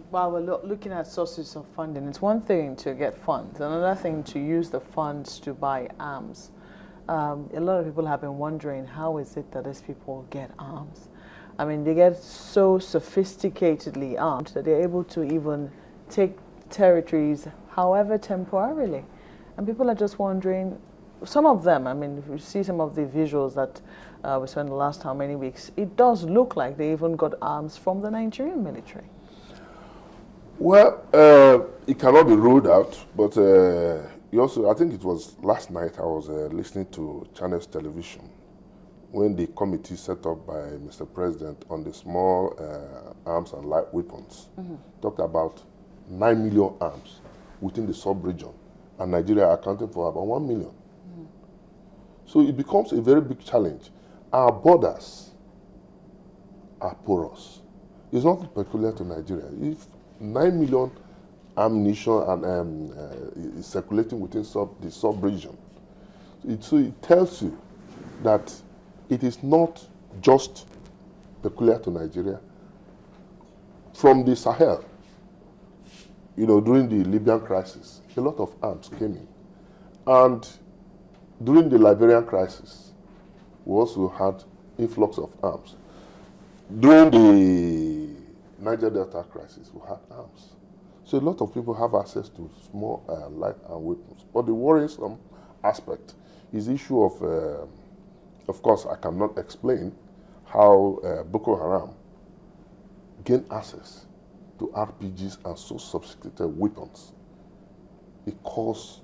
while we're looking at sources of funding, it's one thing to get funds, another thing to use the funds to buy arms. A lot of people have been wondering, how is it that these people get arms? I mean, they get so sophisticatedly armed that they're able to even take territories, however temporarily. And people are just wondering, some of them, I mean, if you see some of the visuals that we saw in the last how many weeks, it does look like they even got arms from the Nigerian military. Well, it cannot be ruled out, but you also, I think it was last night, I was listening to Channels Television when the committee set up by Mr. President on the small arms and light weapons talked about 9 million arms within the sub-region, and Nigeria accounting for about 1 million. So it becomes a very big challenge. Our borders are porous. It's not peculiar to Nigeria. If 9 million ammunition and is circulating within the sub-region, so it tells you that it is not just peculiar to Nigeria. From the Sahel, during the Libyan crisis, a lot of arms came in. And during the Liberian crisis, we also had influx of arms. During the Niger Delta crisis, we had arms. So a lot of people have access to small, light and weapons. But the worrisome aspect is the issue of course, I cannot explain how Boko Haram gained access to RPGs and so sophisticated weapons. It calls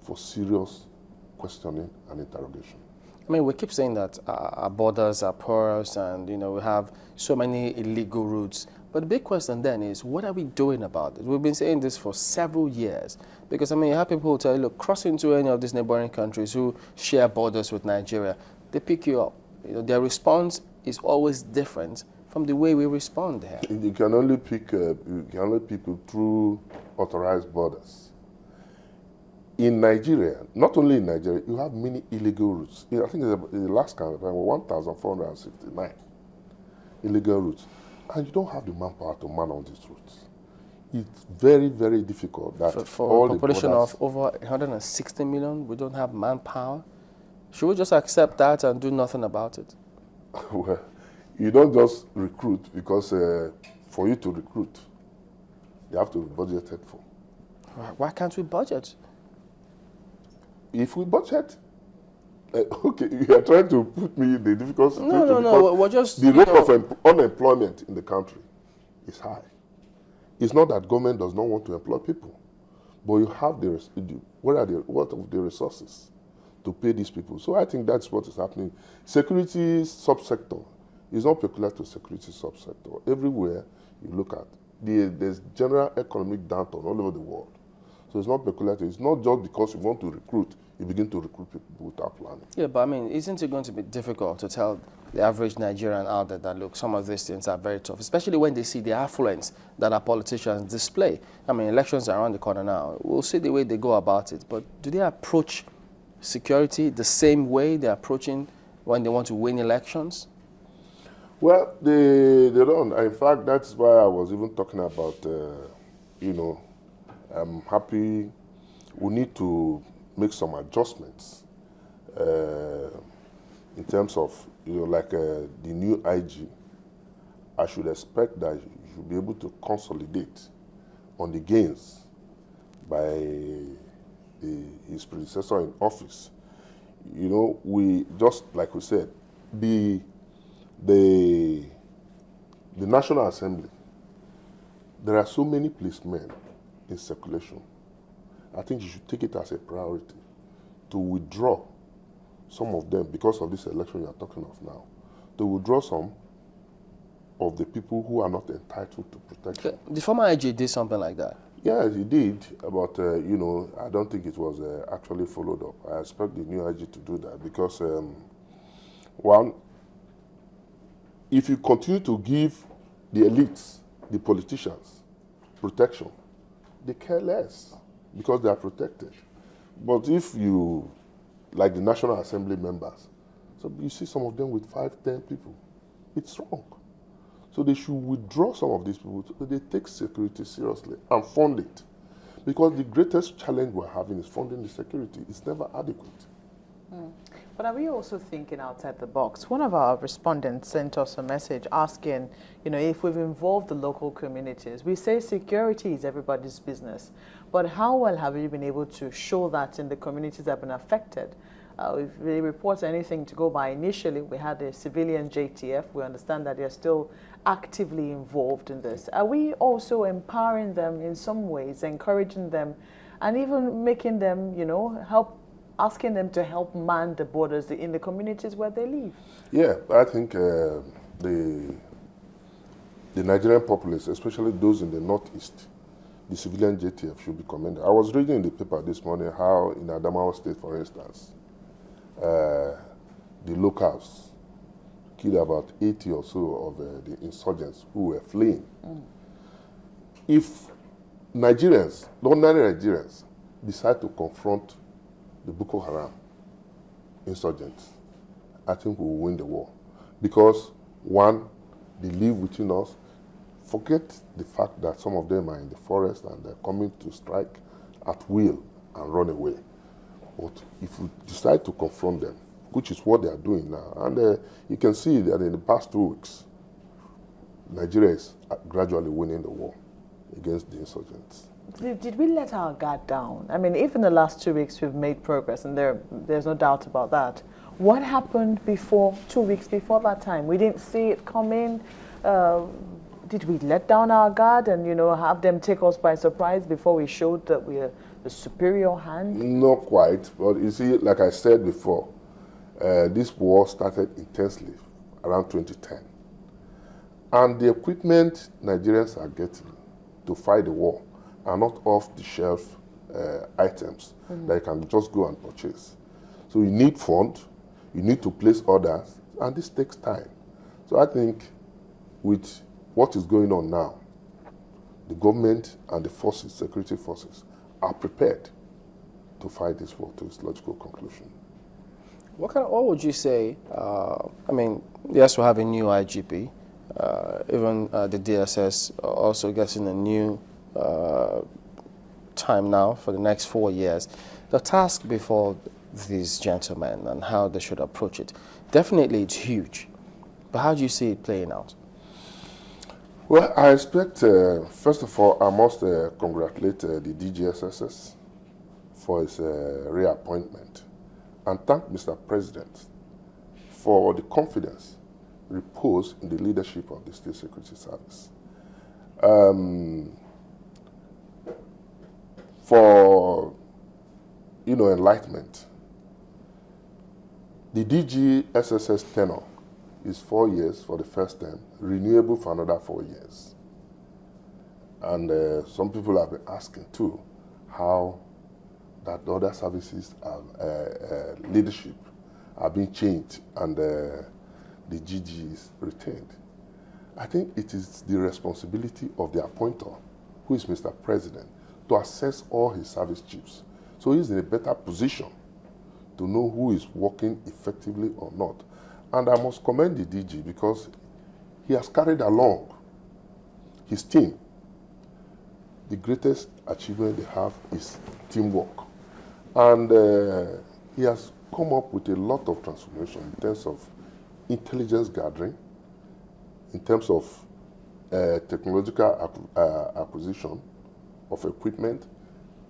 for serious questioning and interrogation. I mean, we keep saying that our borders are porous and, we have so many illegal routes. But the big question then is, what are we doing about it? We've been saying this for several years. Because, you have people who tell you, look, cross into any of these neighboring countries who share borders with Nigeria, they pick you up. Their response is always different from the way we respond here. You can only pick people through authorized borders. In Nigeria, not only in Nigeria, you have many illegal routes. I think in the last count, there were 1,469 illegal routes. And you don't have the manpower to man on these routes. It's very, very difficult that for a population of over 160 million, we don't have manpower. Should we just accept that and do nothing about it? Well, you don't just recruit because for you to recruit, you have to be budgeted for. Why can't we budget? If we budget, okay, you are trying to put me in the difficult situation. No, we're just... The rate of unemployment in the country is high. It's not that government does not want to employ people, but you have what are the resources to pay these people? So I think that's what is happening. Security subsector is not peculiar to security subsector. Everywhere you look at, there's general economic downturn all over the world. So it's not peculiar to, it's not just because you want to recruit, you begin to recruit people without planning. Yeah, but isn't it going to be difficult to tell the average Nigerian out there that, look, some of these things are very tough, especially when they see the affluence that our politicians display? Elections are around the corner now. We'll see the way they go about it. But do they approach security the same way they're approaching when they want to win elections? Well, they don't. In fact, that's why I was even talking about, I'm happy we need to make some adjustments in terms of, the new IG. I should expect that you should be able to consolidate on the gains by his predecessor in office. We just like we said, the National Assembly, there are so many policemen in circulation. I think you should take it as a priority to withdraw some of them because of this election you are talking of now, to withdraw some of the people who are not entitled to protection. The former IG did something like that? Yeah, he did, but I don't think it was actually followed up. I expect the new IG to do that because, one, if you continue to give the elites, the politicians, protection, they care less because they are protected. But if you, like the National Assembly members, so you see some of them with 5, 10 people, it's wrong. So they should withdraw some of these people so they take security seriously and fund it. Because the greatest challenge we're having is funding the security. It's never adequate. But are we also thinking outside the box? One of our respondents sent us a message asking, if we've involved the local communities. We say security is everybody's business, but how well have you been able to show that in the communities that have been affected? If the reports anything to go by, initially we had a civilian JTF. We understand that they're still actively involved in this. Are we also empowering them in some ways, encouraging them, and even making them, asking them to help man the borders in the communities where they live? Yeah, I think the Nigerian populace, especially those in the northeast, the civilian JTF should be commended. I was reading in the paper this morning how in Adamawa State, for instance, the locals killed about 80 or so of the insurgents who were fleeing. If Nigerians, ordinary Nigerians, decide to confront the Boko Haram insurgents, I think we will win the war. Because, one, they live within us. Forget the fact that some of them are in the forest and they're coming to strike at will and run away. But if we decide to confront them, which is what they are doing now, and you can see that in the past 2 weeks, Nigeria is gradually winning the war against the insurgents. Did we let our guard down? I mean, if in the last 2 weeks we've made progress, and there's no doubt about that, what happened before 2 weeks before that time? We didn't see it coming. Did we let down our guard and, have them take us by surprise before we showed that we are the superior hand? Not quite, but you see, like I said before, this war started intensely around 2010. And the equipment Nigerians are getting to fight the war are not off-the-shelf items that you can just go and purchase. So you need funds, you need to place orders, and this takes time. So I think with what is going on now, the government and the forces, security forces, are prepared to fight this war to its logical conclusion. What would you say? Yes, we have a new IGP. Even the DSS also getting a new time now for the next 4 years. The task before these gentlemen and how they should approach it, definitely it's huge. But how do you see it playing out? Well, I expect, first of all, I must congratulate the DSS for his reappointment and thank Mr. President for the confidence reposed in the leadership of the State Security Service. For, enlightenment, the DGSS's tenure is 4 years for the first term, renewable for another 4 years. And some people have been asking too how that the other services leadership are being changed and the GG is retained. I think it is the responsibility of the appointer, who is Mr. President, to assess all his service chiefs. So he's in a better position to know who is working effectively or not. And I must commend the DG because he has carried along his team. The greatest achievement they have is teamwork. And he has come up with a lot of transformation in terms of intelligence gathering, in terms of technological acquisition of equipment,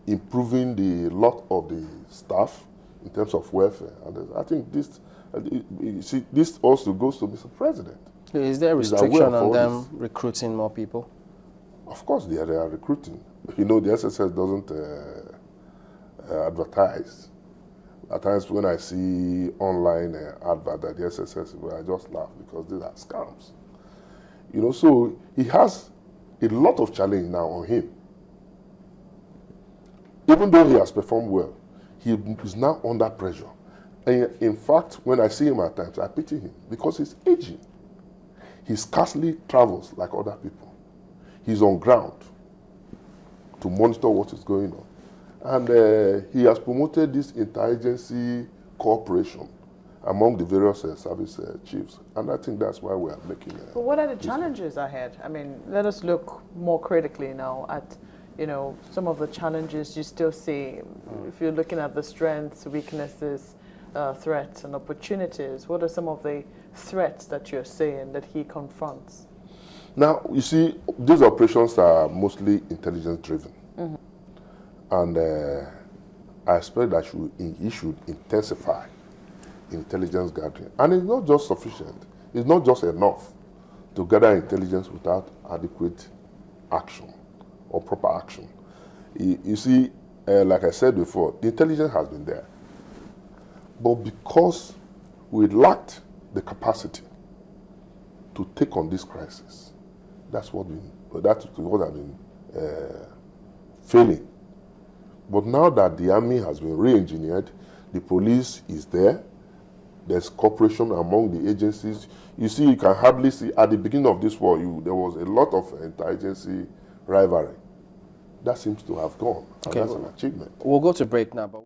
improving the lot of the staff in terms of welfare. And I think this also goes to Mr. President. Is there a restriction on them recruiting more people? Of course they are recruiting. The SSS doesn't advertise. At times when I see online advert that the SSS, I just laugh because these are scams. So he has a lot of challenge now on him. Even though he has performed well, he is now under pressure. And in fact, when I see him at times, I pity him because he's aging. He scarcely travels like other people. He's on ground to monitor what is going on. And he has promoted this interagency cooperation among the various service chiefs. And I think that's why we are making But what are the challenges ahead? I mean, let us look more critically now at, some of the challenges you still see. If you're looking at the strengths, weaknesses, threats and opportunities, what are some of the threats that you're seeing that he confronts? Now, you see, these operations are mostly intelligence-driven. And I expect that he should intensify intelligence gathering. And it's not just sufficient. It's not just enough to gather intelligence without adequate action or proper action. You see, like I said before, the intelligence has been there. But because we lacked the capacity to take on this crisis, that's what has been failing. But now that the army has been re-engineered, the police is there, there's cooperation among the agencies. You see, you can hardly see, at the beginning of this war, there was a lot of interagency rivalry. That seems to have gone, and that's an achievement. We'll go to break now. But